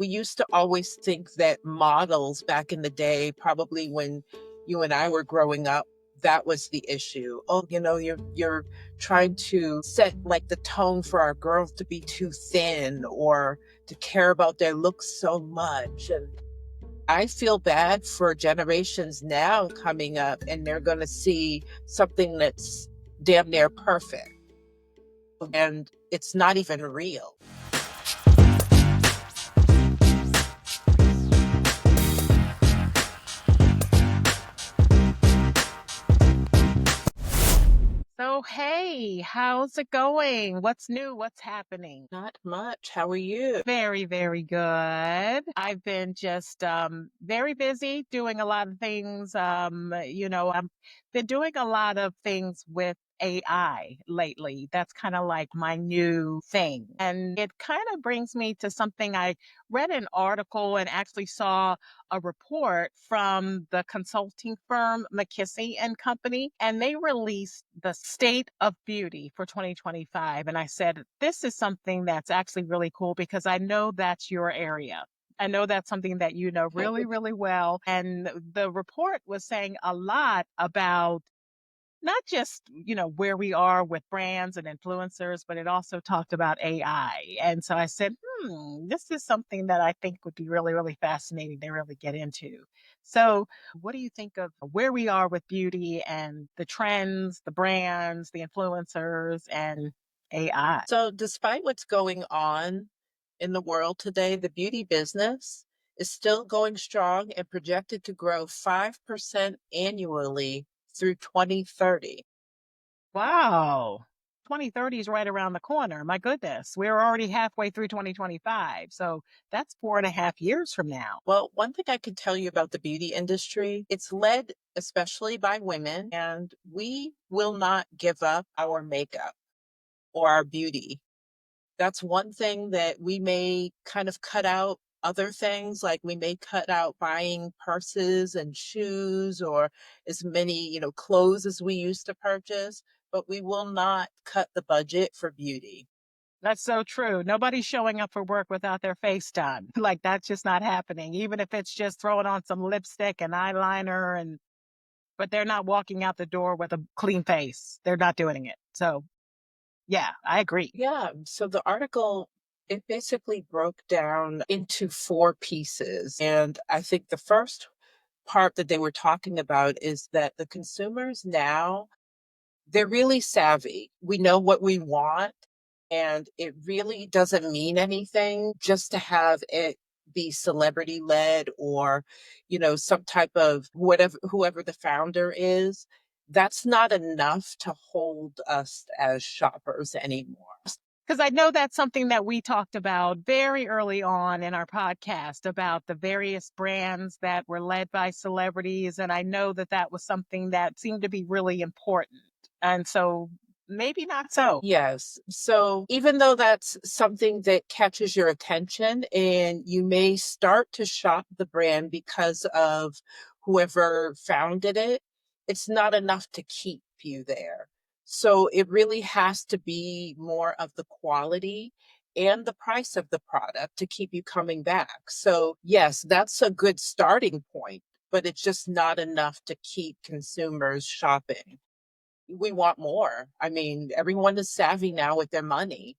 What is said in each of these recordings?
We used to always think that models back in the day, probably when you and I were growing up, that was the issue. Oh, you're trying to set like the tone for our girls to be too thin or to care about their looks so much. And I feel bad for generations now coming up and they're going to see something that's damn near perfect and it's not even real. So, hey, how's it going? What's new? What's happening? Not much. How are you? Very, very good. I've been just very busy doing a lot of things. I've been doing a lot of things with AI lately. That's kind of like my new thing. And it kind of brings me to something I read an article and actually saw a report from the consulting firm McKinsey and Company, and they released the State of Beauty for 2025. And I said, this is something that's actually really cool because I know that's your area. I know that's something that you know really, really well. And the report was saying a lot about not just, where we are with brands and influencers, but it also talked about AI. And so I said, this is something that I think would be really, really fascinating to really get into. So, what do you think of where we are with beauty and the trends, the brands, the influencers, and AI? So, despite what's going on in the world today, the beauty business is still going strong and projected to grow 5% annually through 2030. Wow. 2030 is right around the corner. My goodness, we're already halfway through 2025. So that's 4.5 years from now. Well, one thing I can tell you about the beauty industry, it's led especially by women, and we will not give up our makeup or our beauty. That's one thing that we may kind of cut out other things, like we may cut out buying purses and shoes or as many, clothes as we used to purchase, but we will not cut the budget for beauty. That's so true. Nobody's showing up for work without their face done. Like that's just not happening. Even if it's just throwing on some lipstick and eyeliner but they're not walking out the door with a clean face. They're not doing it. So, yeah, I agree. Yeah, so the article it basically broke down into four pieces. And I think the first part that they were talking about is that the consumers now they're really savvy. We know what we want, and it really doesn't mean anything just to have it be celebrity led or, some type of whoever the founder is. That's not enough to hold us as shoppers anymore. Because I know that's something that we talked about very early on in our podcast about the various brands that were led by celebrities. And I know that that was something that seemed to be really important. And so maybe not so. Yes. So even though that's something that catches your attention and you may start to shop the brand because of whoever founded it, it's not enough to keep you there. So it really has to be more of the quality and the price of the product to keep you coming back. So, yes, that's a good starting point, but it's just not enough to keep consumers shopping. We want more. I mean, everyone is savvy now with their money,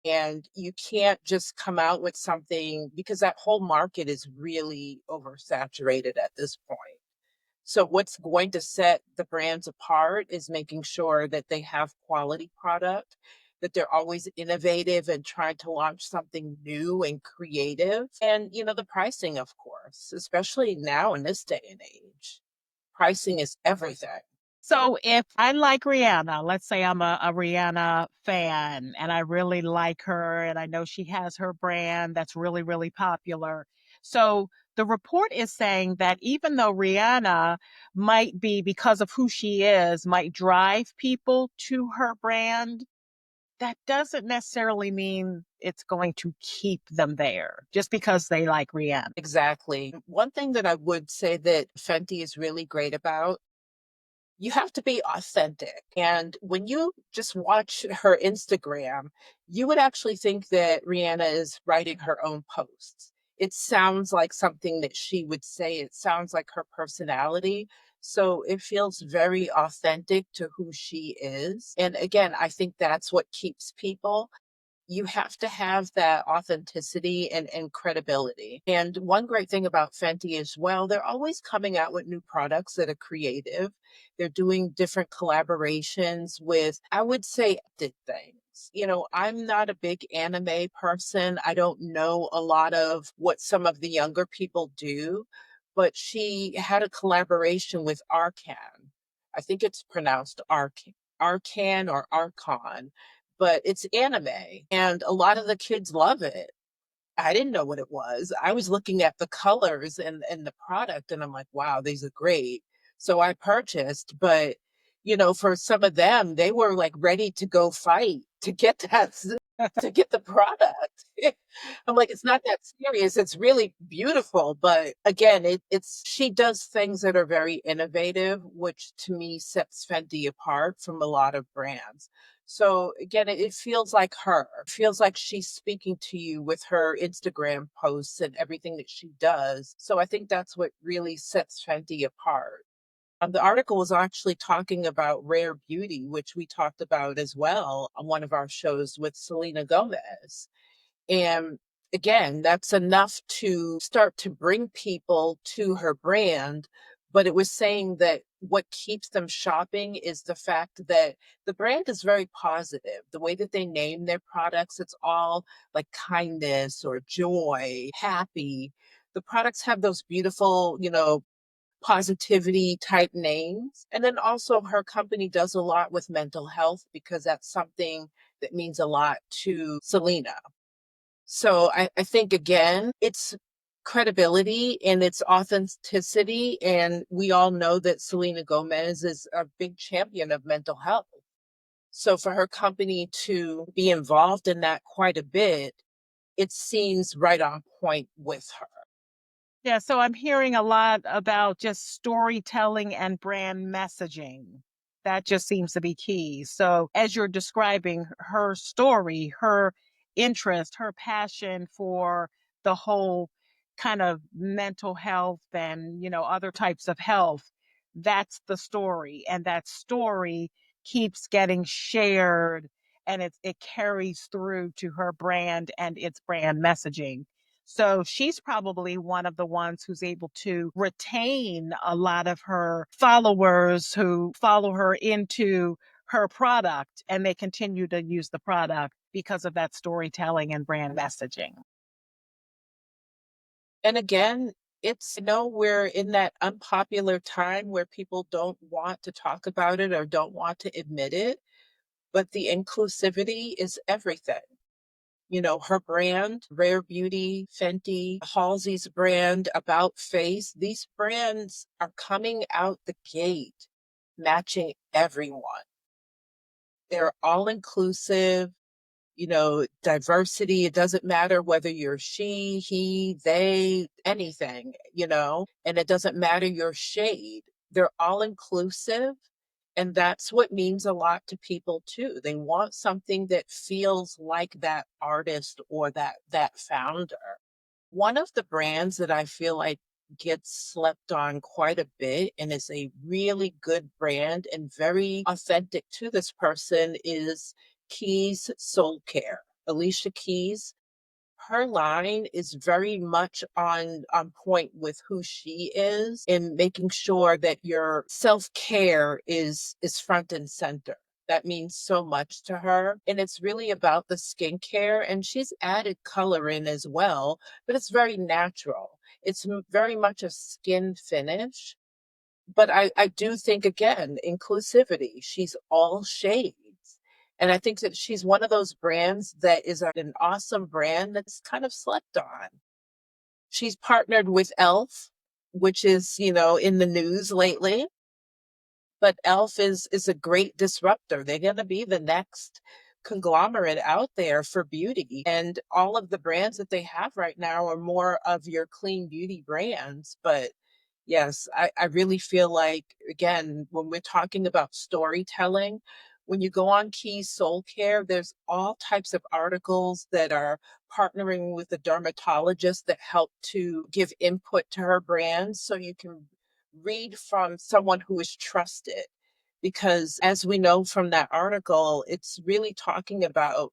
and you can't just come out with something because that whole market is really oversaturated at this point. So, what's going to set the brands apart is making sure that they have quality product, that they're always innovative and trying to launch something new and creative. And, the pricing, of course, especially now in this day and age, pricing is everything. So if I like Rihanna, let's say I'm a Rihanna fan and I really like her and I know she has her brand that's really, really popular. So the report is saying that even though Rihanna might be, because of who she is, might drive people to her brand, that doesn't necessarily mean it's going to keep them there just because they like Rihanna. Exactly. One thing that I would say that Fenty is really great about, you have to be authentic. And when you just watch her Instagram, you would actually think that Rihanna is writing her own posts. It sounds like something that she would say, it sounds like her personality. So it feels very authentic to who she is. And again, I think that's what keeps people. You have to have that authenticity and credibility. And one great thing about Fenty as well, they're always coming out with new products that are creative. They're doing different collaborations with, I would say, did things. I'm not a big anime person. I don't know a lot of what some of the younger people do, but she had a collaboration with Arcan. I think it's pronounced Arcan or Archon, but it's anime, and a lot of the kids love it. I didn't know what it was. I was looking at the colors and the product, and I'm like, "Wow, these are great." So I purchased, but, for some of them, they were, like, ready to go fight to get to get the product. I'm like, "It's not that serious, it's really beautiful," but again, it's she does things that are very innovative, which to me sets Fenty apart from a lot of brands. So again, it feels like her. It feels like she's speaking to you with her Instagram posts and everything that she does. So I think that's what really sets Fenty apart. The article was actually talking about rare beauty, which we talked about as well on one of our shows with Selena Gomez. And again, that's enough to start to bring people to her brand. But it was saying that what keeps them shopping is the fact that the brand is very positive. The way that they name their products, it's all like kindness or joy, happy. The products have those beautiful, positivity type names. And then also, her company does a lot with mental health because that's something that means a lot to Selena. So I think again, it's credibility and it's authenticity. And we all know that Selena Gomez is a big champion of mental health. So for her company to be involved in that quite a bit, it seems right on point with her. Yeah, so I'm hearing a lot about just storytelling and brand messaging. That just seems to be key. So, as you're describing her story, her interest, her passion for the whole kind of mental health and, other types of health, that's the story. And that story keeps getting shared and it carries through to her brand and its brand messaging. So she's probably one of the ones who's able to retain a lot of her followers who follow her into her product and they continue to use the product because of that storytelling and brand messaging. And again, we're in that unpopular time where people don't want to talk about it or don't want to admit it, but the inclusivity is everything. Her brand, Rare Beauty, Fenty, Halsey's brand, About Face, these brands are coming out the gate matching everyone. They're all inclusive, diversity. It doesn't matter whether you're she, he, they, anything, and it doesn't matter your shade. They're all inclusive. And that's what means a lot to people too. They want something that feels like that artist or that founder. One of the brands that I feel like gets slept on quite a bit and is a really good brand and very authentic to this person is Keys Soul Care. Alicia Keys, her line is very much on point with who she is in making sure that your self-care is front and center. That means so much to her, and it's really about the skincare, and she's added color in as well, but it's very natural. It's very much a skin finish, but I do think again, inclusivity. She's all shades. And I think that she's one of those brands that is an awesome brand that's kind of slept on. She's partnered with Elf, which is, in the news lately, but Elf is a great disruptor. They're going to be the next conglomerate out there for beauty. And all of the brands that they have right now are more of your clean beauty brands. But yes, I really feel like, again, when we're talking about storytelling, When you go on Key Soul Care, there's all types of articles that are partnering with a dermatologist that help to give input to her brand. So you can read from someone who is trusted. Because as we know from that article, it's really talking about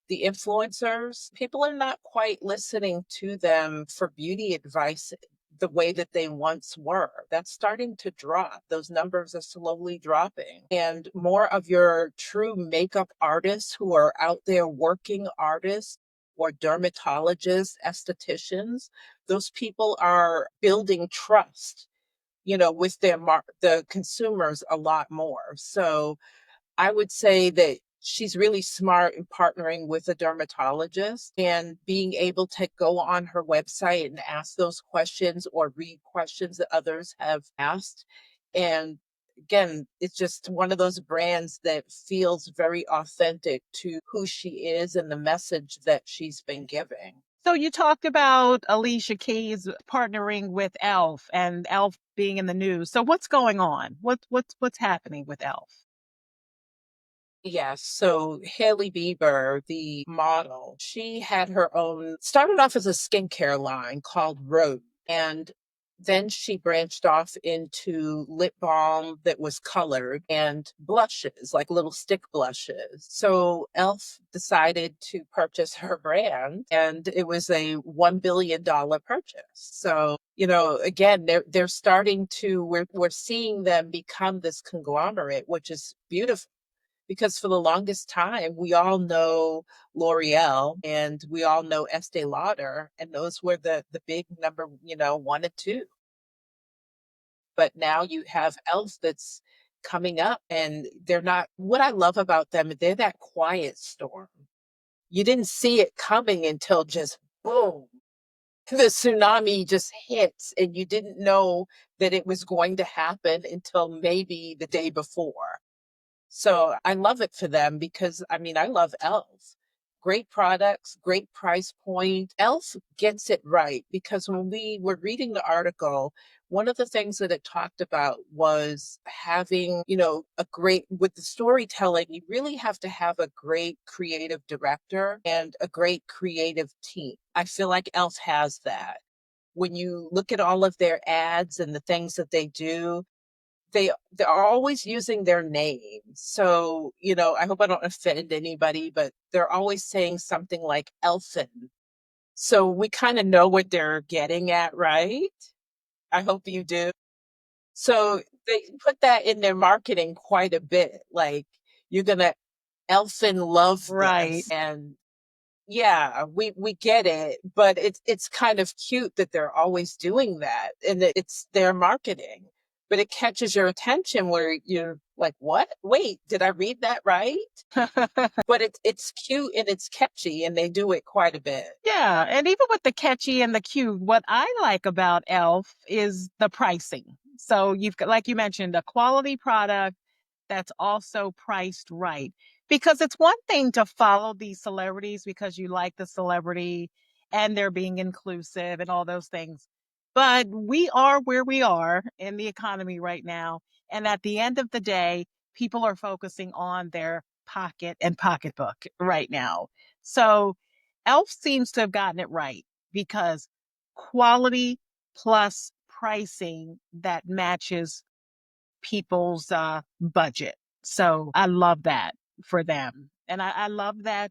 the influencers. People are not quite listening to them for beauty advice the way that they once were. That's starting to drop. Those numbers are slowly dropping. And more of your true makeup artists who are out there, working artists or dermatologists, estheticians, those people are building trust, with the consumers a lot more. So I would say that she's really smart in partnering with a dermatologist and being able to go on her website and ask those questions or read questions that others have asked. And again, it's just one of those brands that feels very authentic to who she is and the message that she's been giving. So you talked about Alicia Keys partnering with Elf and Elf being in the news. So what's going on? What's happening with Elf? Yes. So Hailey Bieber, the model, she had her own, started off as a skincare line called Rose. And then she branched off into lip balm that was colored and blushes, like little stick blushes. So Elf decided to purchase her brand, and it was a $1 billion purchase. So, again, they're starting to, we're seeing them become this conglomerate, which is beautiful because for the longest time we all know L'Oreal and we all know Estee Lauder, and those were the big number, one and two. But now you have Elf that's coming up, and they're not. What I love about them, they're that quiet storm. You didn't see it coming until just boom, the tsunami just hits, and you didn't know that it was going to happen until maybe the day before. So I love it for them because I mean, I love Elf. Great products, great price point. Elf gets it right because when we were reading the article, one of the things that it talked about was having, with the storytelling, you really have to have a great creative director and a great creative team. I feel like Elf has that. When you look at all of their ads and the things that they do, they're always using their name. So, I hope I don't offend anybody, but they're always saying something like Elfin. So we kind of know what they're getting at, right? I hope you do. So they put that in their marketing quite a bit. Like, you're gonna Elfin love Right. this. And yeah, we get it, but it's kind of cute that they're always doing that and that it's their marketing. But it catches your attention where you're like, "What? Wait, did I read that right?" But it's cute and it's catchy and they do it quite a bit. Yeah, and even with the catchy and the cute, what I like about Elf is the pricing. So you've got, like you mentioned, a quality product that's also priced right. Because it's one thing to follow these celebrities because you like the celebrity and they're being inclusive and all those things. But we are where we are in the economy right now. And at the end of the day, people are focusing on their pocket and pocketbook right now. So Elf seems to have gotten it right because quality plus pricing that matches people's budget. So I love that for them. And I love that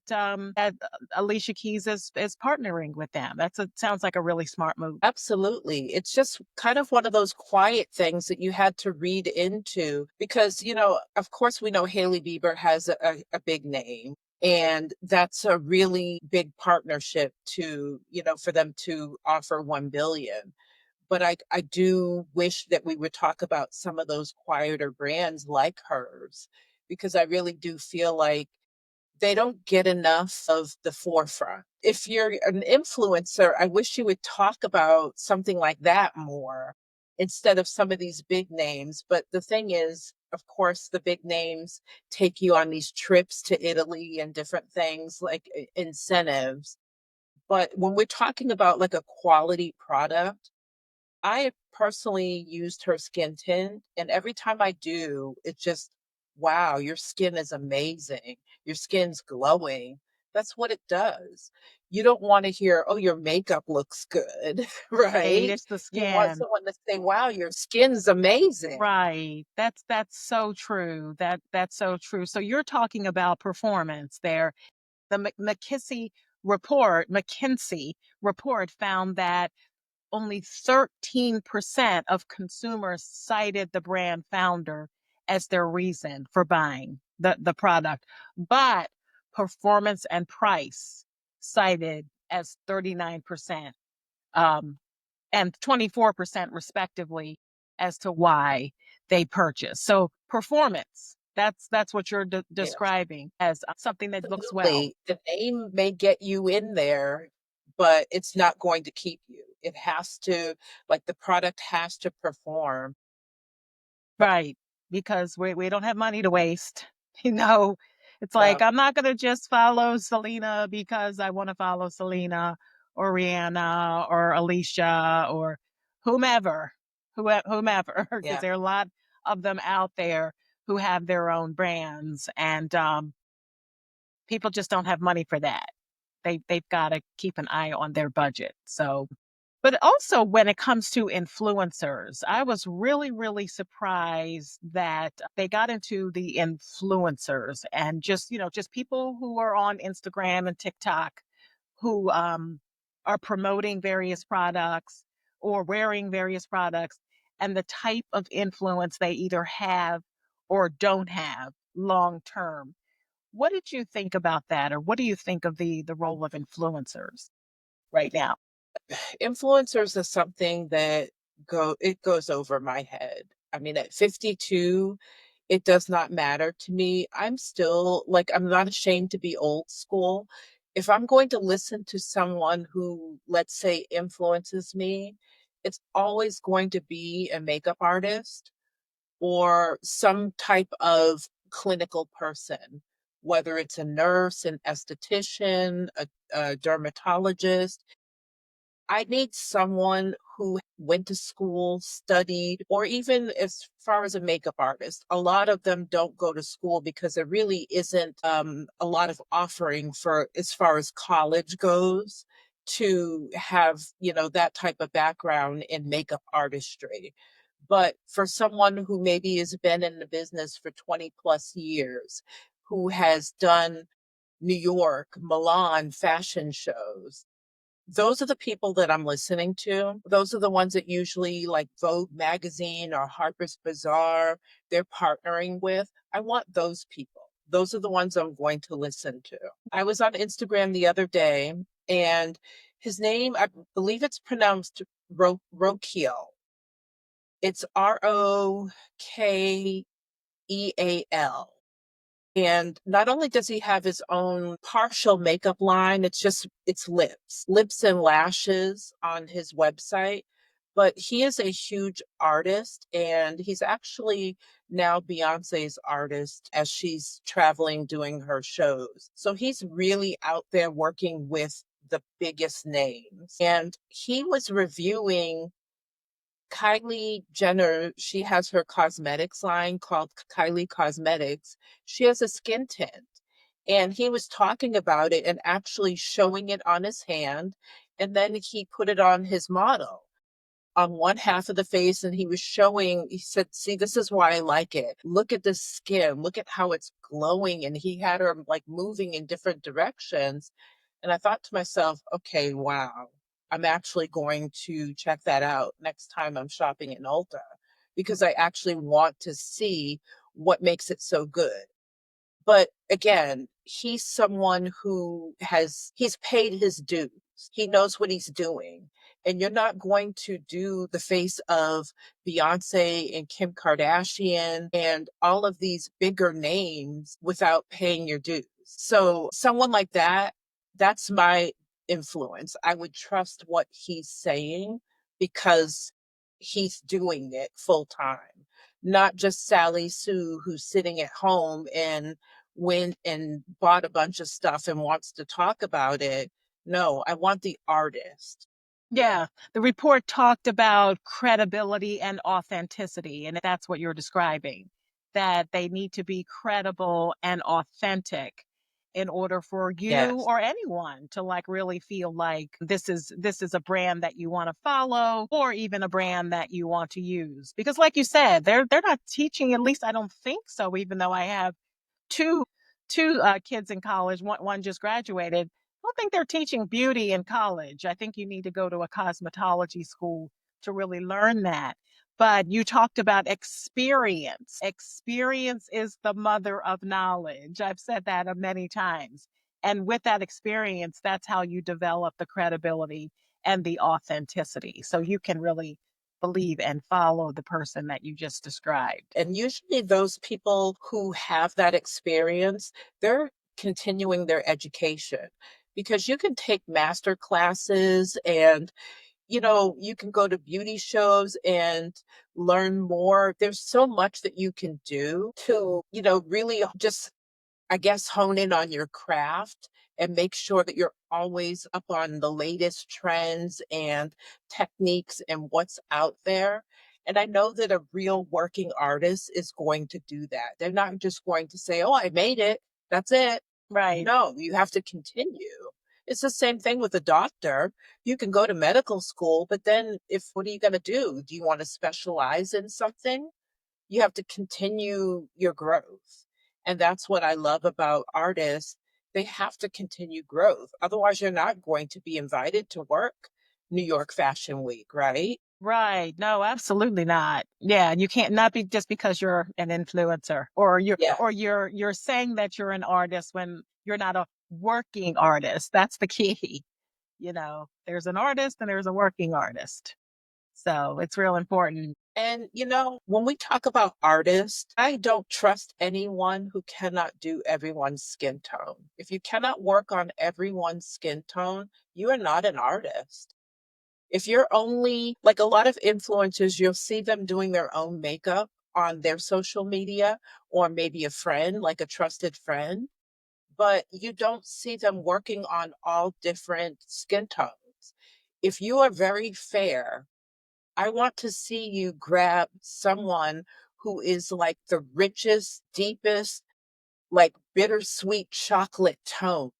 Alicia Keys is partnering with them. Sounds like a really smart move. Absolutely. It's just kind of one of those quiet things that you had to read into because, of course, we know Hailey Bieber has a big name. And that's a really big partnership for them to offer 1 billion. But I do wish that we would talk about some of those quieter brands like hers, because I really do feel like they don't get enough of the forefront. If you're an influencer, I wish you would talk about something like that more instead of some of these big names. But the thing is, of course, the big names take you on these trips to Italy and different things like incentives. But when we're talking about like a quality product, I personally used her skin tint, and every time I do, it just wow, your skin is amazing. Your skin's glowing. That's what it does. You don't want to hear, oh, your makeup looks good, Right, right? it's the You want skin. someone to say, wow, your skin's amazing. Right. That's so true. That's so true. So you're talking about performance there. The McKinsey report found that only 13% of consumers cited the brand founder as their reason for buying the product, but performance and price cited as 39%. Um, and 24% respectively as to why they purchase. So performance, that's what you're Yes. describing as something that looks well. Absolutely. The name may get you in there, but it's not going to keep you. It has to, like the product has to perform. Right. Because we don't have money to waste. You know, it's Yeah, like I'm not gonna just follow Selena because I want to follow Selena or Rihanna or Alicia or whomever, whomever, because yeah, there are a lot of them out there who have their own brands, and people just don't have money for that. They've got to keep an eye on their budget. So, but also when it comes to influencers, I was really, really surprised that they got into the influencers and just, just people who are on Instagram and TikTok who are promoting various products or wearing various products and the type of influence they either have or don't have long term. What did you think about that? Or what do you think of the role of influencers right now? influencers is something that it goes over my head. I mean, at 52, it does not matter to me. I'm still like I'm not ashamed to be old school. If I'm going to listen to someone who, let's say, influences me, it's always going to be a makeup artist or some type of clinical person, whether it's a nurse, an esthetician, a dermatologist. I need someone who went to school, studied, or even as far as a makeup artist. A lot of them don't go to school because there really isn't a lot of offering for as far as college goes to have, that type of background in makeup artistry. But for someone who maybe has been in the business for 20 plus years, who has done New York, Milan fashion shows, those are the people that I'm listening to. Those are the ones that usually like Vogue magazine or Harper's Bazaar, they're partnering with. I want those people. Those are the ones I'm going to listen to. I was on Instagram the other day and his name, I believe it's pronounced Rokiel. It's Rokeal. And not only does he have his own partial makeup line, it's lips and lashes on his website, but he is a huge artist and he's actually now Beyonce's artist as she's traveling doing her shows. So he's really out there working with the biggest names. And he was reviewing Kylie Jenner, she has her cosmetics line called Kylie Cosmetics. She has a skin tint. And he was talking about it and actually showing it on his hand. And then he put it on his model on one half of the face. And he was showing, he said, see, this is why I like it. Look at the skin. Look at how it's glowing. And he had her like moving in different directions. And I thought to myself, okay, wow, I'm actually going to check that out next time I'm shopping in Ulta because I actually want to see what makes it so good. But again, he's someone he's paid his dues. He knows what he's doing. And you're not going to do the face of Beyonce and Kim Kardashian and all of these bigger names without paying your dues. So, someone like that, that's my influence. I would trust what he's saying because he's doing it full time, not just Sally Sue who's sitting at home and went and bought a bunch of stuff and wants to talk about it. No, I want the artist. Yeah, the report talked about credibility and authenticity, and that's what you're describing. that they need to be credible and authentic in order for you Yes. or anyone to like really feel like this is a brand that you want to follow or even a brand that you want to use. Because like you said, they're not teaching, at least I don't think so, even though I have two kids in college. One just graduated. I don't think they're teaching beauty in college. I think you need to go to a cosmetology school to really learn that. But you talked about experience. Experience is the mother of knowledge. I've said that many times. And with that experience, that's how you develop the credibility and the authenticity. So you can really believe and follow the person that you just described. And usually those people who have that experience, they're continuing their education because you can take master classes and you can go to beauty shows and learn more. There's so much that you can do to, really just, I guess, hone in on your craft and make sure that you're always up on the latest trends and techniques and what's out there. And I know that a real working artist is going to do that. They're not just going to say, "Oh, I made it. That's it." Right. No, you have to continue. It's the same thing with a doctor. You can go to medical school, but then if what are you going to do? Do you want to specialize in something? You have to continue your growth. And that's what I love about artists. They have to continue growth. Otherwise, you're not going to be invited to work New York Fashion Week, right? Right. No, absolutely not. Yeah, you can't not be just because you're an influencer or Yeah. you're saying that you're an artist when you're not a working artist. That's the key. There's an artist and there's a working artist. So it's real important. And, when we talk about artists, I don't trust anyone who cannot do everyone's skin tone. If you cannot work on everyone's skin tone, you are not an artist. If you're only like a lot of influencers, you'll see them doing their own makeup on their social media or maybe a friend, like a trusted friend, but you don't see them working on all different skin tones. If you are very fair, I want to see you grab someone who is like the richest, deepest, like bittersweet chocolate tone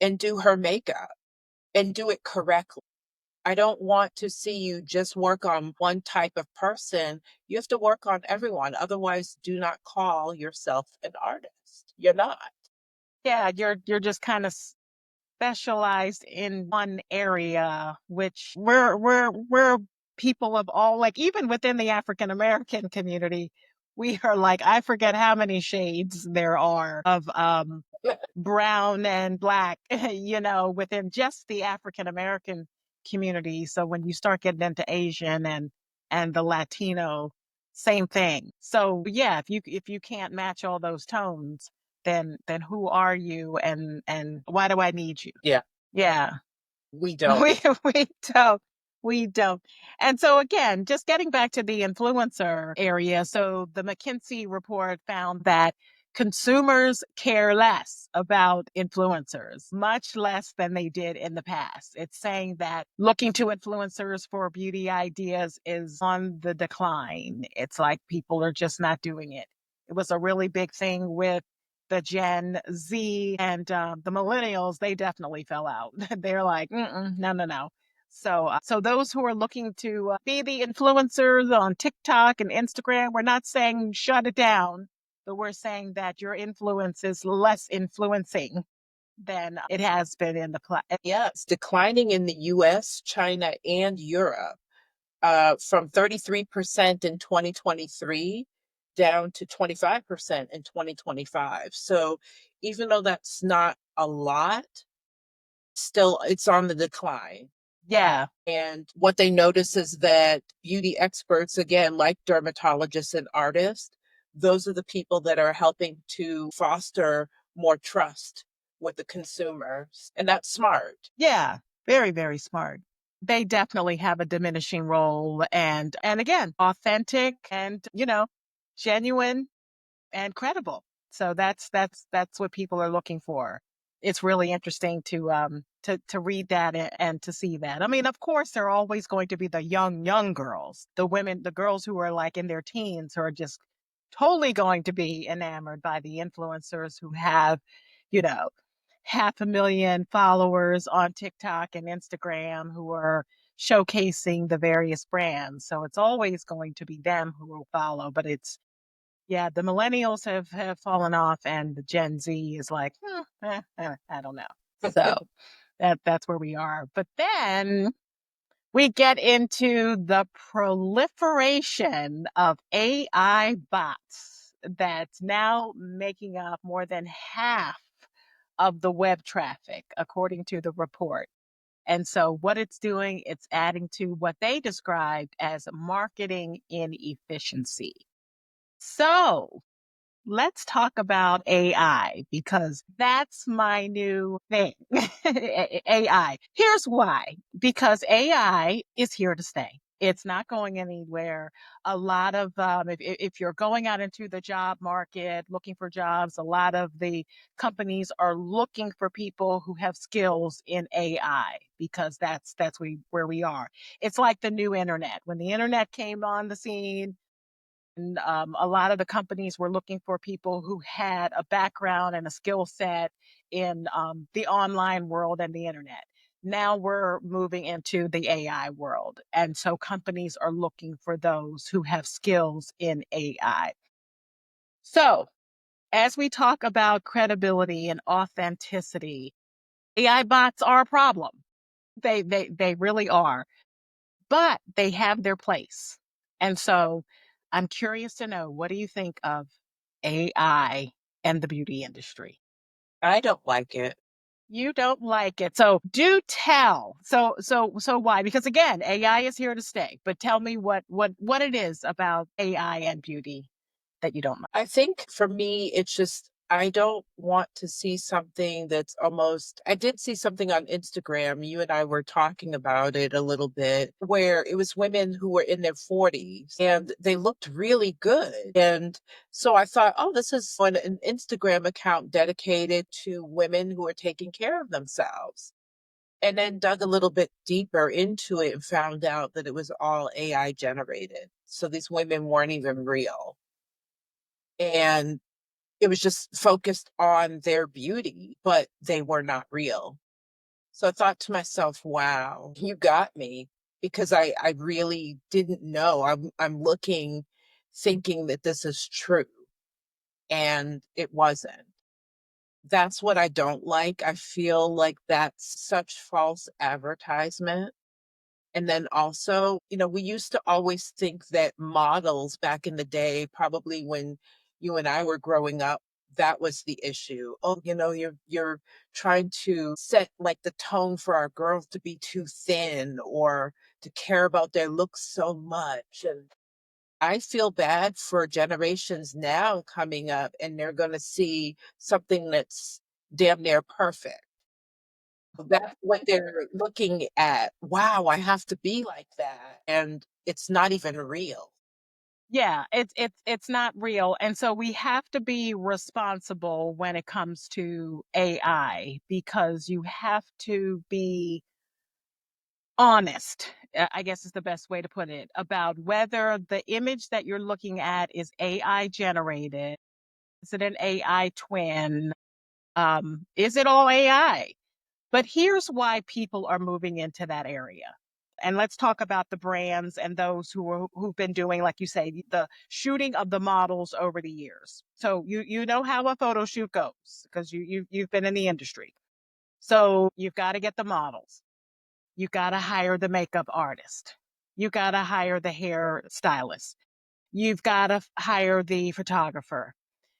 and do her makeup and do it correctly. I don't want to see you just work on one type of person. You have to work on everyone. Otherwise, do not call yourself an artist. You're not. Yeah, you're just kind of specialized in one area, which we're people of all, like, even within the African American community, we are like, I forget how many shades there are of brown and black, within just the African American community. So when you start getting into Asian and the Latino, same thing. So yeah, if you can't match all those tones, then who are you and why do I need you? Yeah, Yeah. we don't. We don't. We don't. And so again, just getting back to the influencer area, so the McKinsey report found that consumers care less about influencers, much less than they did in the past. It's saying that looking to influencers for beauty ideas is on the decline. It's like people are just not doing it. It was a really big thing with the Gen Z and the millennials. They definitely fell out. They're like, no, no, no. So those who are looking to be the influencers on TikTok and Instagram, we're not saying shut it down, but we're saying that your influence is less influencing than it has been in the past. Yeah, it's declining in the US, China, and Europe from 33% in 2023 down to 25% in 2025. So even though that's not a lot, still it's on the decline. Yeah. And what they notice is that beauty experts, again, like dermatologists and artists, those are the people that are helping to foster more trust with the consumers. And that's smart. Yeah, very, very smart. They definitely have a diminishing role and again, authentic and, genuine and credible. So that's what people are looking for. It's really interesting to read that and to see that. I mean, of course, there are always going to be the young girls, the women, the girls who are like in their teens who are just totally going to be enamored by the influencers who have, you know, 500,000 followers on TikTok and Instagram who are showcasing the various brands. So it's always going to be them who will follow. But it's, yeah, the millennials have fallen off, and the Gen Z is like, I don't know. So that's where we are. But then we get into the proliferation of AI bots that's now making up more than half of the web traffic, according to the report. And so, what it's doing, it's adding to what they described as marketing inefficiency. So, let's talk about AI because that's my new thing. AI. Here's why. Because AI is here to stay. It's not going anywhere. A lot of, if you're going out into the job market looking for jobs, a lot of the companies are looking for people who have skills in AI because where we are. It's like the new internet. When the internet came on the scene, and a lot of the companies were looking for people who had a background and a skill set in the online world and the internet. Now we're moving into the AI world. And so companies are looking for those who have skills in AI. So, as we talk about credibility and authenticity, AI bots are a problem. They really are, but they have their place. And so I'm curious to know, what do you think of AI and the beauty industry? I don't like it. You don't like it. So do tell. So why? Because again, AI is here to stay. But tell me what it is about AI and beauty that you don't like. I think for me, it's just I don't want to see something that's almost I did see something on Instagram, you and I were talking about it a little bit, where it was women who were in their 40s and they looked really good. And so I thought, oh, this is an Instagram account dedicated to women who are taking care of themselves. And then dug a little bit deeper into it and found out that it was all AI generated. So these women weren't even real. And it was just focused on their beauty, but they were not real. So I thought to myself, wow, you got me because I really didn't know. I'm looking thinking that this is true and it wasn't. That's what I don't like. I feel like that's such false advertisement. And then also, we used to always think that models back in the day, probably when you and I were growing up, that was the issue. Oh, you're trying to set like the tone for our girls to be too thin or to care about their looks so much. And I feel bad for generations now coming up and they're going to see something that's damn near perfect. That's what they're looking at. Wow, I have to be like that, and it's not even real. Yeah, it's not real. And so we have to be responsible when it comes to AI because you have to be honest, I guess is the best way to put it, about whether the image that you're looking at is AI generated. Is it an AI twin? Is it all AI? But here's why people are moving into that area. And let's talk about the brands and those who've been doing, like you say, the shooting of the models over the years. So you know how a photo shoot goes because you've been in the industry. So you've got to get the models. You got to hire the makeup artist. You got to hire the hair stylist. You've got to hire the photographer.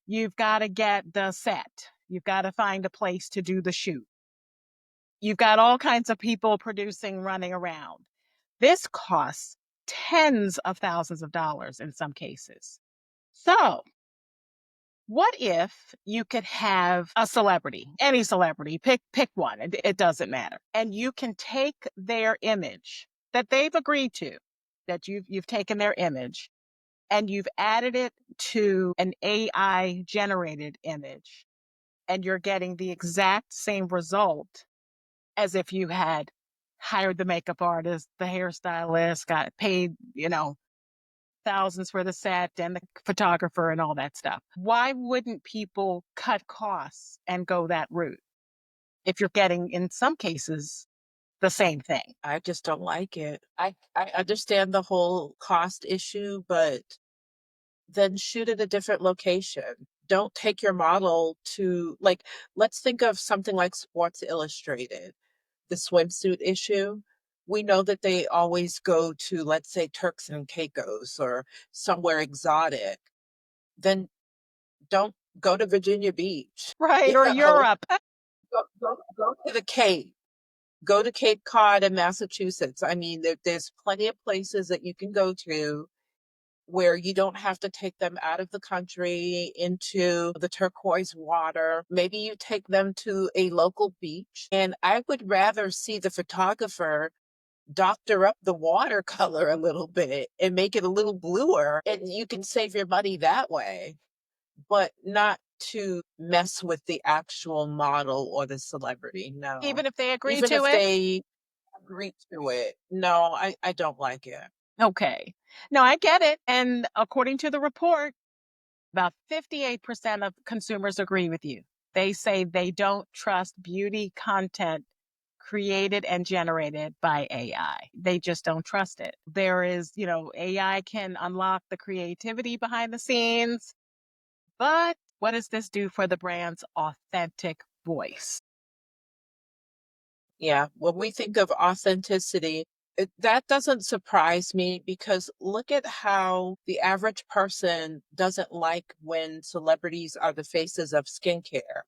You've got to get the set. You've got to find a place to do the shoot. You've got all kinds of people producing, running around. This costs tens of thousands of dollars in some cases. So, what if you could have a celebrity, any celebrity, pick one, it doesn't matter. And you can take their image that they've agreed to, that you've taken their image and you've added it to an AI generated image and you're getting the exact same result as if you had hired the makeup artist, the hairstylist, got paid, thousands for the set and the photographer and all that stuff. Why wouldn't people cut costs and go that route if you're getting, in some cases, the same thing? I just don't like it. I understand the whole cost issue, but then shoot at a different location. Don't take your model to like, let's think of something like Sports Illustrated, the swimsuit issue. We know that they always go to, let's say, Turks and Caicos or somewhere exotic. Then don't go to Virginia Beach. Right, You or know, Europe. go to the Cape. Go to Cape Cod in Massachusetts. I mean, there's plenty of places that you can go to where you don't have to take them out of the country into the turquoise water. Maybe you take them to a local beach. And I would rather see the photographer doctor up the watercolor a little bit and make it a little bluer, and you can save your money that way, but not to mess with the actual model or the celebrity. No. Even if they agree Even to if it? they agree to it. No, I don't like it. Okay. No, I get it. And according to the report, about 58% of consumers agree with you. They say they don't trust beauty content created and generated by AI. They just don't trust it. There is, AI can unlock the creativity behind the scenes, but what does this do for the brand's authentic voice? Yeah, when we think of authenticity, that doesn't surprise me because look at how the average person doesn't like when celebrities are the faces of skincare,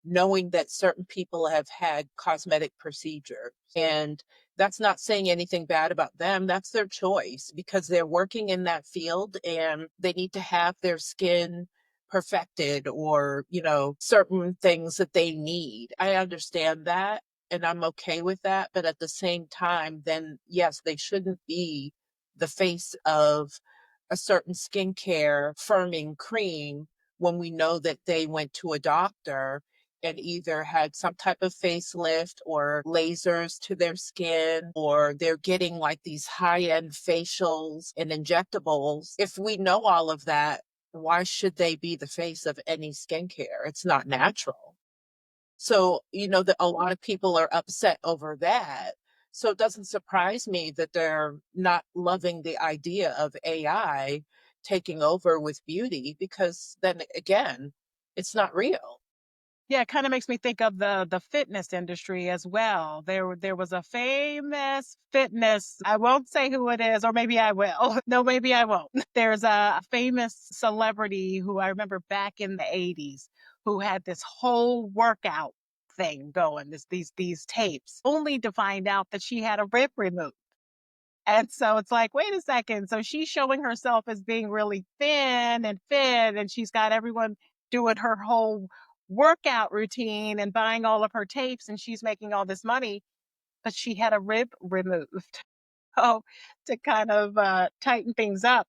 knowing that certain people have had cosmetic procedures. And that's not saying anything bad about them. That's their choice because they're working in that field and they need to have their skin perfected or, certain things that they need. I understand that and I'm okay with that. But at the same time, then yes, they shouldn't be the face of a certain skincare firming cream when we know that they went to a doctor and either had some type of facelift or lasers to their skin, or they're getting like these high end facials and injectables. If we know all of that, why should they be the face of any skincare? It's not natural. So, that a lot of people are upset over that. So it doesn't surprise me that they're not loving the idea of AI taking over with beauty because then again, it's not real. Yeah, it kinda makes me think of the fitness industry as well. There was a famous fitness, I won't say who it is, or maybe I will. No, maybe I won't. There's a famous celebrity who I remember back in the '80s who had this whole workout thing going, these tapes, only to find out that she had a rib removed. And so it's like, wait a second. So she's showing herself as being really thin and fit, and she's got everyone doing her whole workout routine and buying all of her tapes, and she's making all this money, but she had a rib removed. Oh, to kind of tighten things up.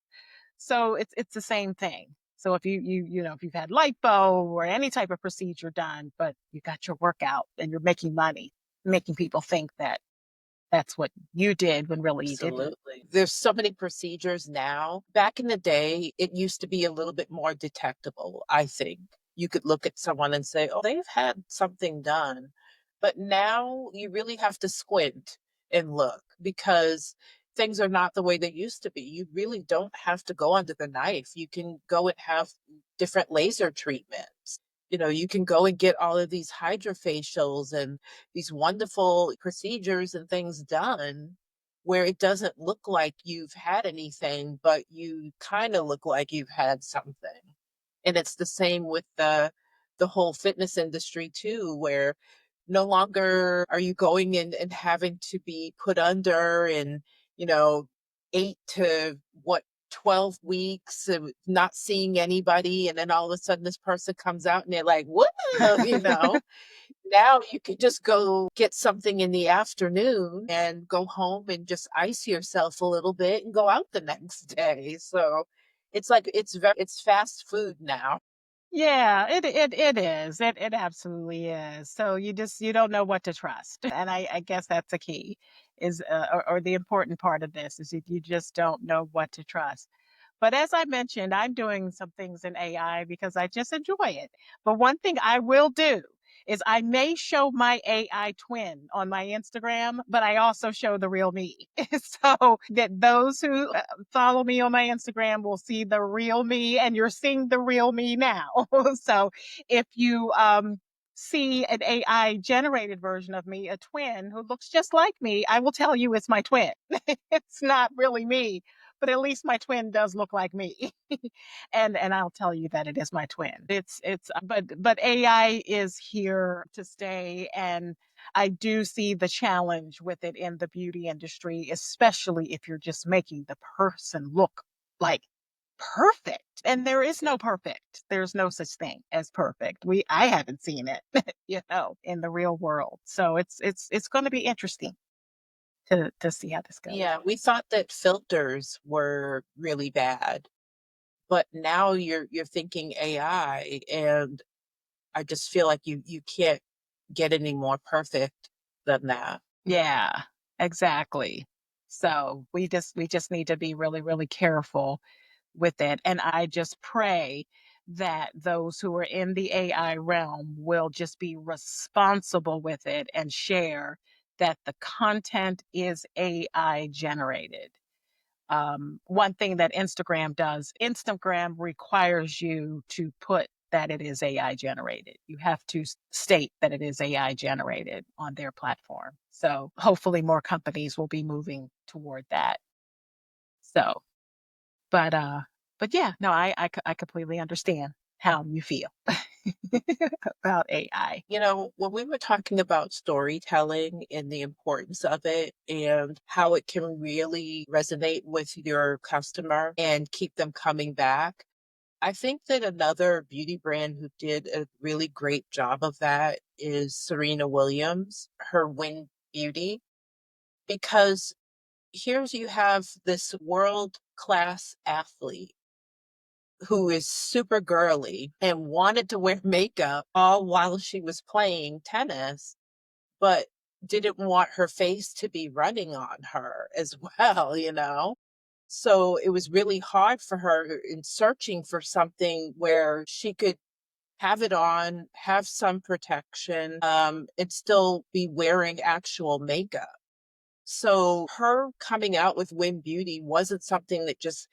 So it's the same thing. So if if you've had lipo or any type of procedure done, but you got your workout and you're making money, making people think that that's what you did when really you didn't. Absolutely. There's so many procedures now. Back in the day, it used to be a little bit more detectable, I think. You could look at someone and say, oh, they've had something done. But now you really have to squint and look because things are not the way they used to be. You really don't have to go under the knife. You can go and have different laser treatments. You can go and get all of these hydrofacials and these wonderful procedures and things done where it doesn't look like you've had anything, but you kind of look like you've had something. And it's the same with the whole fitness industry too, where no longer are you going in and having to be put under and, you know, 8 to what 12 weeks of not seeing anybody and then all of a sudden this person comes out and they're like, "Whoa," Now you can just go get something in the afternoon and go home and just ice yourself a little bit and go out the next day. So it's like it's fast food now. Yeah, it is. It absolutely is. So you don't know what to trust, and I guess that's the key, is or the important part of this is you just don't know what to trust. But as I mentioned, I'm doing some things in AI because I just enjoy it. But one thing I will do is I may show my AI twin on my Instagram, but I also show the real me. So that those who follow me on my Instagram will see the real me, and you're seeing the real me now. So if you see an AI generated version of me, a twin who looks just like me, I will tell you it's my twin. It's not really me, but at least my twin does look like me. And I'll tell you that it is my twin. It's but AI is here to stay, and I do see the challenge with it in the beauty industry, especially if you're just making the person look like perfect. And there is no perfect. There's no such thing as perfect. I haven't seen it, in the real world. So it's going to be interesting to see how this goes. Yeah, we thought that filters were really bad, but now you're thinking AI, and I just feel like you can't get any more perfect than that. Yeah, exactly. So we just need to be really, really careful with it. And I just pray that those who are in the AI realm will just be responsible with it and share that the content is AI generated. One thing that Instagram does, Instagram requires you to put that it is AI generated. You have to state that it is AI generated on their platform. So hopefully more companies will be moving toward that. So, but yeah, no, I completely understand how you feel about AI. When we were talking about storytelling and the importance of it and how it can really resonate with your customer and keep them coming back, I think that another beauty brand who did a really great job of that is Serena Williams, her Win Beauty, because here's you have this world class athlete who is super girly and wanted to wear makeup all while she was playing tennis, but didn't want her face to be running on her as well, you know? So it was really hard for her in searching for something where she could have it on, have some protection, and still be wearing actual makeup. So her coming out with Win Beauty wasn't something that just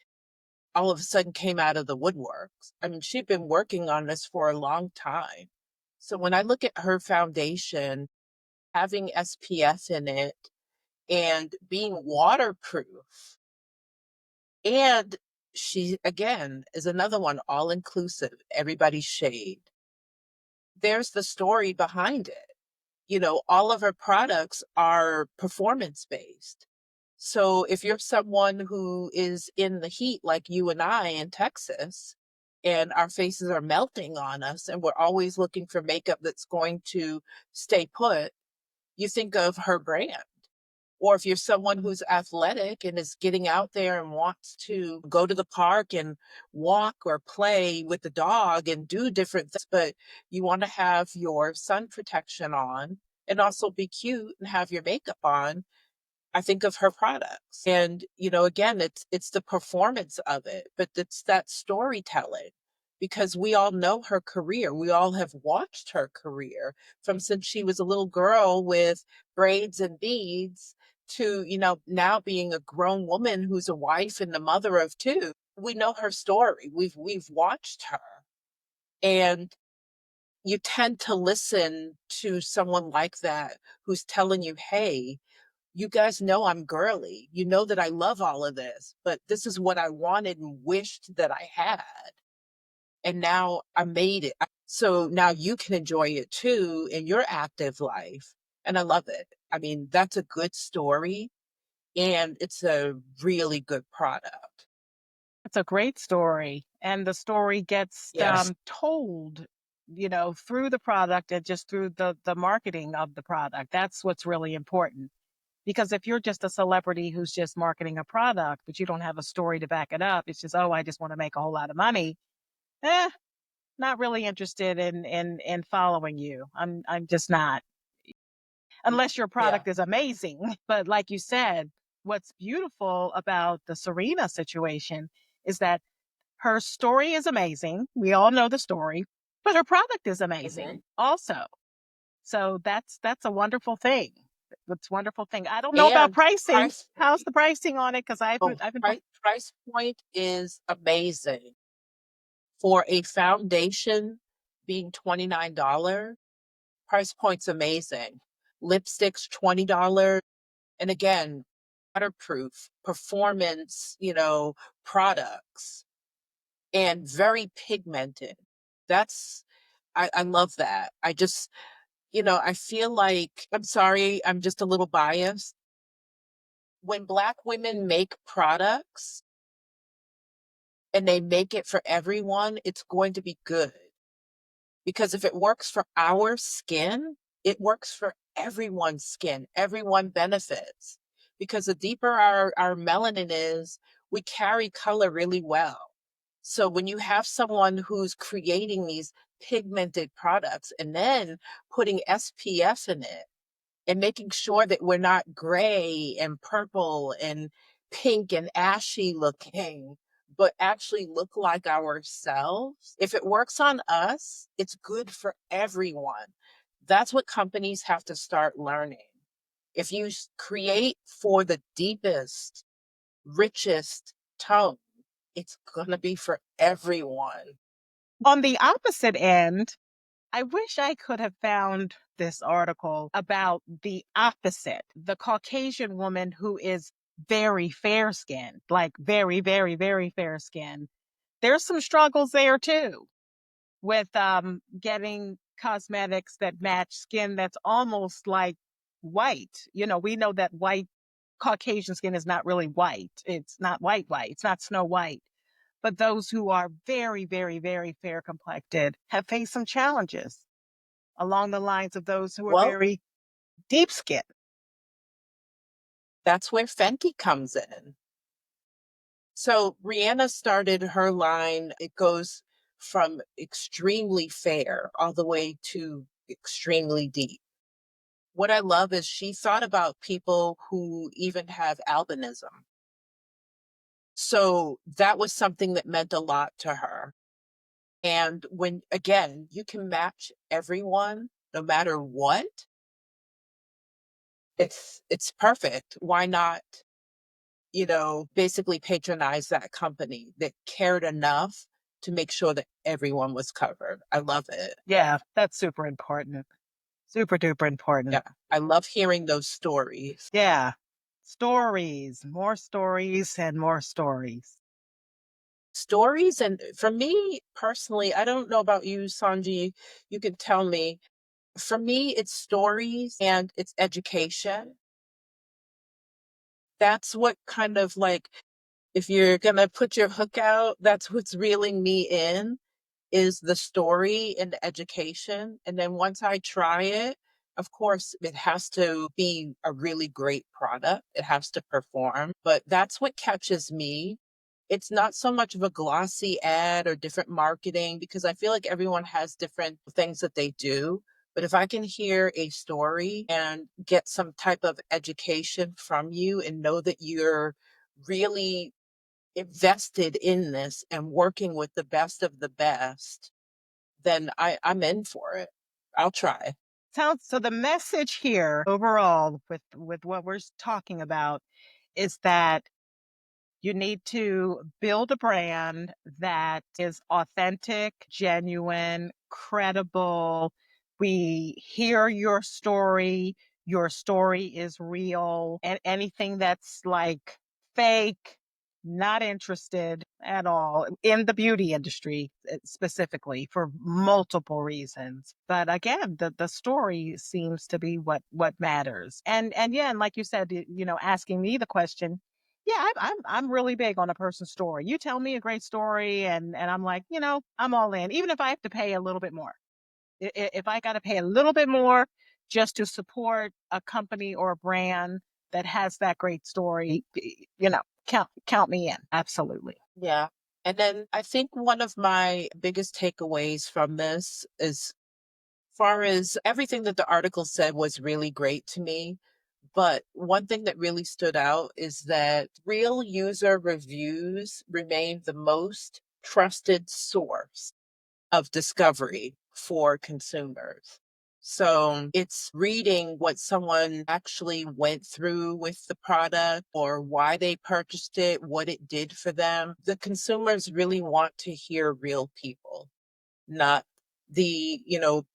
all of a sudden came out of the woodworks. I mean, she'd been working on this for a long time. So when I look at her foundation, having SPF in it and being waterproof, and she, again, is another one all inclusive, everybody's shade. There's the story behind it. All of her products are performance based. So if you're someone who is in the heat like you and I in Texas, and our faces are melting on us, and we're always looking for makeup that's going to stay put, you think of her brand. Or if you're someone who's athletic and is getting out there and wants to go to the park and walk or play with the dog and do different things, but you want to have your sun protection on and also be cute and have your makeup on, I think of her products. And, again, it's the performance of it, but it's that storytelling because we all know her career. We all have watched her career from since she was a little girl with braids and beads to, now being a grown woman who's a wife and a mother of two. We know her story. We've watched her. And you tend to listen to someone like that who's telling you, "Hey, you guys know I'm girly. You know that I love all of this, but this is what I wanted and wished that I had. And now I made it. So now you can enjoy it too in your active life." And I love it. I mean, that's a good story and it's a really good product. It's a great story, and the story gets, Yes. told, through the product and just through the marketing of the product. That's what's really important, because if you're just a celebrity who's just marketing a product, but you don't have a story to back it up, it's just, "Oh, I just wanna make a whole lot of money." Eh, not really interested in following you. I'm just not. Unless your Yeah. product is amazing. But like you said, what's beautiful about the Serena situation is that her story is amazing. We all know the story, but her product is Mhm. amazing also. So that's a wonderful thing. It's a wonderful thing. I don't know about And pricing. price How's point. the pricing on it? Because Oh, I've been price point is amazing. For a foundation being $29, price point's amazing. Lipsticks, $20. And again, waterproof, performance, products, and very pigmented. That's I love that. I feel like I'm sorry, I'm just a little biased. When Black women make products and they make it for everyone, it's going to be good. Because if it works for our skin, it works for everyone's skin. Everyone benefits. Because the deeper our melanin is, we carry color really well. So when you have someone who's creating these pigmented products and then putting SPF in it, and making sure that we're not gray and purple and pink and ashy looking, but actually look like ourselves. If it works on us, it's good for everyone. That's what companies have to start learning. If you create for the deepest, richest tone, it's going to be for everyone. on the opposite end. I wish I could have found this article about the opposite, the Caucasian woman who is very fair skinned, like very, very, very fair skinned. There's some struggles there too with getting cosmetics that match skin that's almost like white. We know that white Caucasian skin is not really white. It's not white. It's not snow white. But those who are very, very, very fair complected have faced some challenges along the lines of those who are Well, very deep skinned. that's where Fenty comes in. So Rihanna started her line, it goes from extremely fair all the way to extremely deep. What I love is she thought about people who even have albinism. So that was something that meant a lot to her. And when, again, you can match everyone no matter what, it's perfect. Why not, basically patronize that company that cared enough to make sure that everyone was covered. I love it. Yeah, that's super important. Super duper important. Yeah. I love hearing those stories. Yeah. Stories, more stories, and more stories. Stories, and for me personally, I don't know about you, Sanji, you can tell me. For me, it's stories and it's education. That's what kind of like, if you're gonna put your hook out, that's what's reeling me in, is the story and the education. And then once I try it, of course, it has to be a really great product. It has to perform, but that's what catches me. It's not so much of a glossy ad or different marketing because I feel like everyone has different things that they do. But if I can hear a story and get some type of education from you and know that you're really invested in this and working with the best of the best, then I'm in for it. I'll try. Sounds so the message here overall with what we're talking about is that you need to build a brand that is authentic, genuine, credible. We hear your story. Your story is real. And anything that's like fake, not interested at all in the beauty industry specifically for multiple reasons. But again, the story seems to be what matters. And yeah, and like you said, asking me the question, yeah, I'm really big on a person's story. You tell me a great story, and I'm like, I'm all in, even if I have to pay a little bit more. If I got to pay a little bit more just to support a company or a brand that has that great story, count me in. Absolutely. Yeah. And then I think one of my biggest takeaways from this is far as everything that the article said was really great to me. But one thing that really stood out is that real user reviews remain the most trusted source of discovery for consumers. So it's reading what someone actually went through with the product or why they purchased it, what it did for them. The consumers really want to hear real people, not the,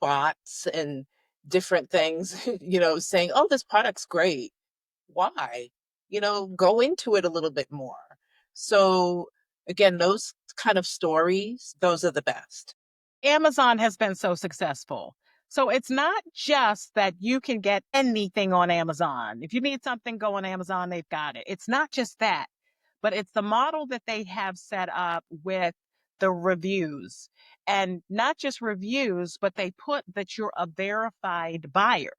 bots and different things, saying, oh, this product's great. Why? Go into it a little bit more. So again, those kind of stories, those are the best. Amazon has been so successful. So it's not just that you can get anything on Amazon. If you need something, go on Amazon, they've got it. It's not just that, but it's the model that they have set up with the reviews. And not just reviews, but they put that you're a verified buyer.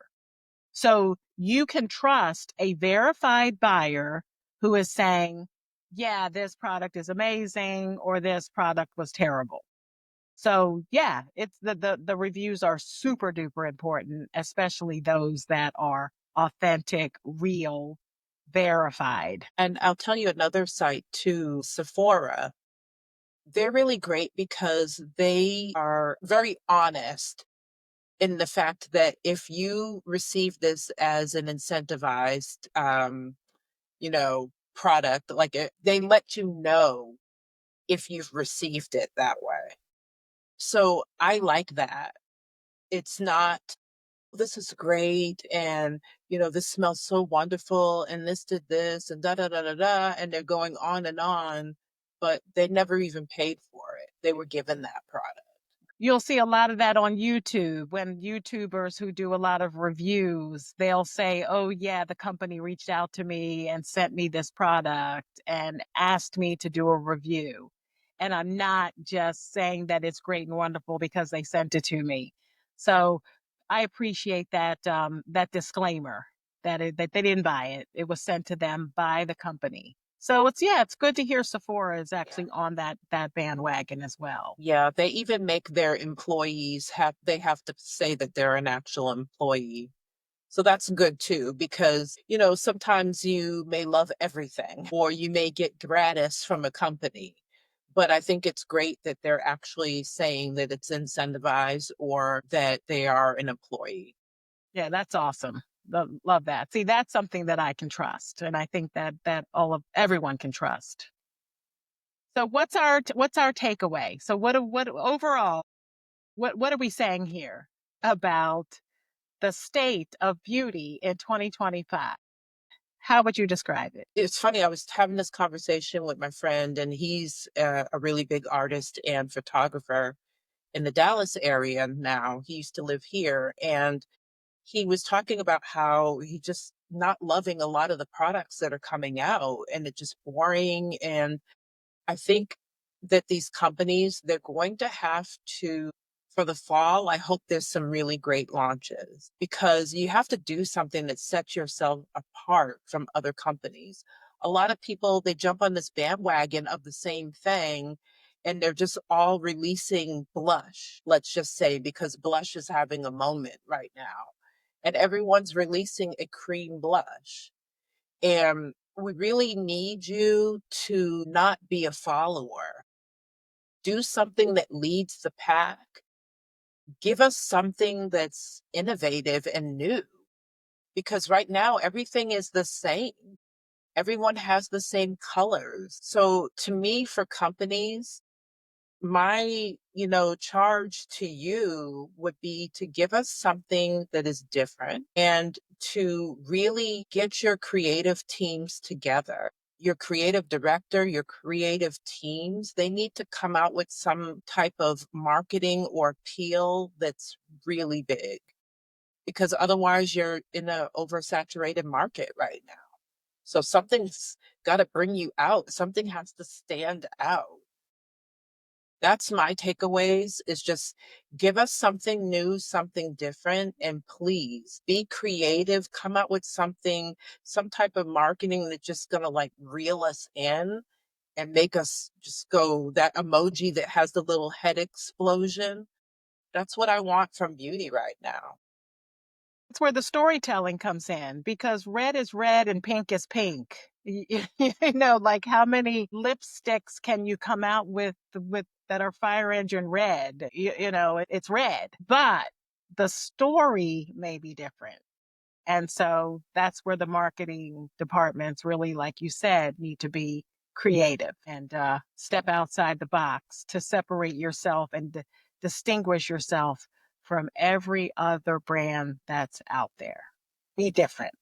So you can trust a verified buyer who is saying, yeah, this product is amazing or this product was terrible. So yeah, it's the reviews are super duper important, especially those that are authentic, real, verified. And I'll tell you another site too, Sephora. They're really great because they are very honest in the fact that if you receive this as an incentivized, product, like they let you know if you've received it that way. So I like that. It's not, this is great and this smells so wonderful and this did this and da da da da da and they're going on, but they never even paid for it. They were given that product. You'll see a lot of that on YouTube when YouTubers who do a lot of reviews, they'll say, "Oh yeah, the company reached out to me and sent me this product and asked me to do a review." And I'm not just saying that it's great and wonderful because they sent it to me. So I appreciate that that disclaimer that they didn't buy it. It was sent to them by the company. So it's yeah, it's good to hear Sephora is Yeah. actually on that bandwagon as well. Yeah, they even make their employees have to say that they're an actual employee. So that's good too, because, sometimes you may love everything or you may get gratis from a company. But I think it's great that they're actually saying that it's incentivized or that they are an employee. Yeah, that's awesome. Love that. See, that's something that I can trust, and I think that all of everyone can trust. So what's our takeaway? So what overall what are we saying here about the state of beauty in 2025? How would you describe it? It's funny, I was having this conversation with my friend, and he's a really big artist and photographer in the Dallas area now. He used to live here. And he was talking about how he just not loving a lot of the products that are coming out and it's just boring. And I think that these companies, they're going to have to, for the fall, I hope there's some really great launches because you have to do something that sets yourself apart from other companies. A lot of people, they jump on this bandwagon of the same thing and they're just all releasing blush, let's just say, because blush is having a moment right now. And everyone's releasing a cream blush. And we really need you to not be a follower. Do something that leads the pack. Give us something that's innovative and new because right now everything is the same. Everyone has the same colors. So to me, for companies, my charge to you would be to give us something that is different and to really get your creative teams together, your creative director, your creative teams. They need to come out with some type of marketing or appeal that's really big because otherwise you're in an oversaturated market right now. So something's got to bring you out, something has to stand out. That's my takeaways is just give us something new, something different, and please be creative. Come out with something, some type of marketing that's just gonna like reel us in and make us just go that emoji that has the little head explosion. That's what I want from beauty right now. That's where the storytelling comes in, because red is red and pink is pink. Like how many lipsticks can you come out with that are fire engine red? It's red, but the story may be different. And so that's where the marketing departments really, like you said, need to be creative and step outside the box to separate yourself and distinguish yourself from every other brand that's out there. Be different,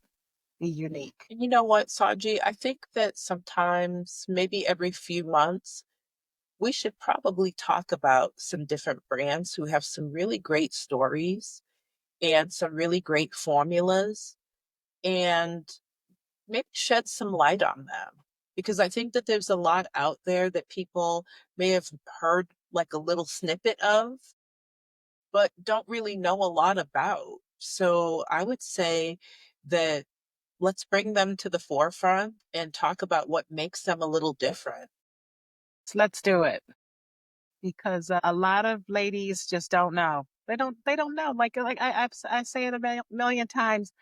be unique. And you know what, Saji? I think that sometimes, maybe every few months, we should probably talk about some different brands who have some really great stories and some really great formulas, and maybe shed some light on them. Because I think that there's a lot out there that people may have heard like a little snippet of, but don't really know a lot about. So I would say that let's bring them to the forefront and talk about what makes them a little different. So let's do it, because a lot of ladies just don't know. They don't know. I say it a million times.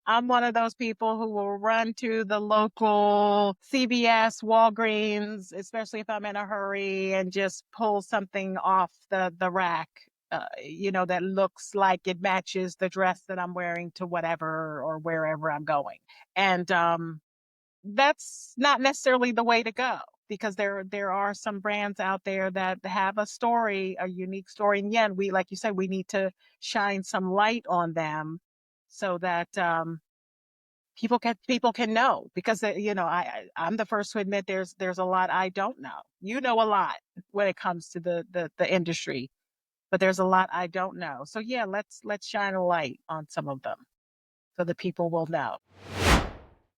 I'm one of those people who will run to the local CVS, Walgreens, especially if I'm in a hurry, and just pull something off the rack, that looks like it matches the dress that I'm wearing to whatever or wherever I'm going. And that's not necessarily the way to go, because there are some brands out there that have a story, a unique story. And yeah, we, like you said, we need to shine some light on them so that people can know, because I'm the first to admit there's a lot I don't know. You know a lot when it comes to the industry, but there's a lot I don't know. So yeah, let's shine a light on some of them so that people will know.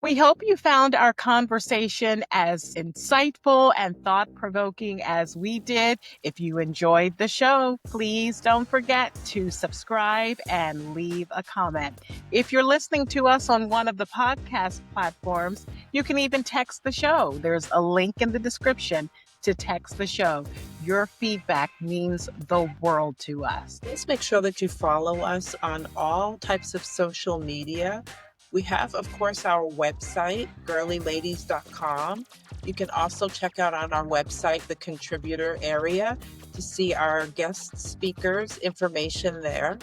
We hope you found our conversation as insightful and thought provoking as we did. If you enjoyed the show, please don't forget to subscribe and leave a comment. If you're listening to us on one of the podcast platforms, you can even text the show. There's a link in the description to text the show. Your feedback means the world to us. Please make sure that you follow us on all types of social media. We have, of course, our website, girlyladies.com. You can also check out on our website the contributor area to see our guest speakers' information there.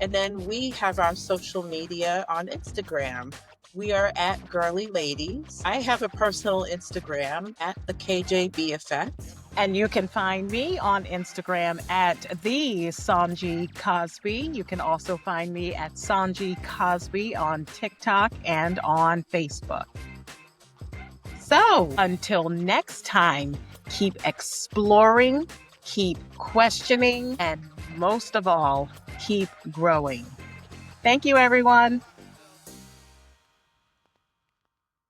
And then we have our social media on Instagram. We are at Girly Ladies. I have a personal Instagram at the KJB Effect. And you can find me on Instagram at the Sanji Cosby. You can also find me at Sanji Cosby on TikTok and on Facebook. So until next time, keep exploring, keep questioning, and most of all, keep growing. Thank you, everyone.